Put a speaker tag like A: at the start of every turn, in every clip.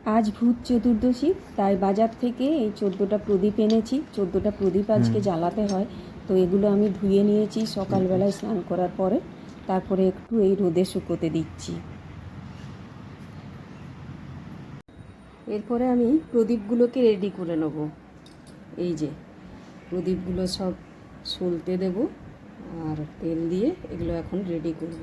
A: আজ ভূত চতুর্দশী, তাই বাজার থেকে এই 14টা প্রদীপ এনেছি। 14টা প্রদীপ আজকে জ্বালাতে হয়, তো এগুলো আমি ধুয়ে নিয়েছি সকালবেলায় স্নান করার পরে। তারপরে একটু এই রোদে শুকোতে দিচ্ছি। এরপরে আমি প্রদীপগুলোকে রেডি করে নেব। এই যে প্রদীপগুলো সব সলতে দেব আর তেল দিয়ে এগুলো এখন রেডি করব।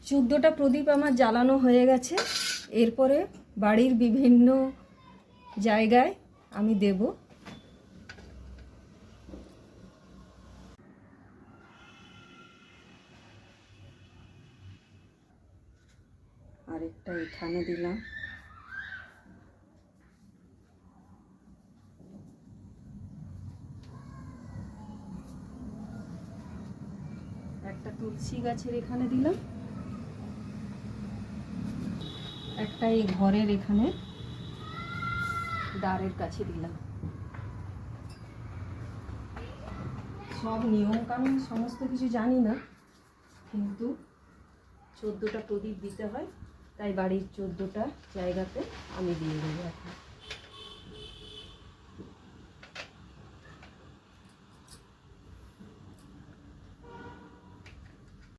A: 14টা প্রদীপ আমার জ্বালানো হয়ে গেছে। এরপরে বাড়ির বিভিন্ন জায়গায় আমি দেব। আরেকটা এখানে দিলাম। একটা তুলসী গাছের এখানে দিলাম, একটা এই ঘরের এখানে দ্বারের কাছে দিলাম। সব নিয়ম কানুন সমস্ত কিছু জানি না, কিন্তু 14টা প্রদীপ দিতে হয়, তাই বাড়ির 14টা জায়গাতে আমি দিয়ে দেবো এখন।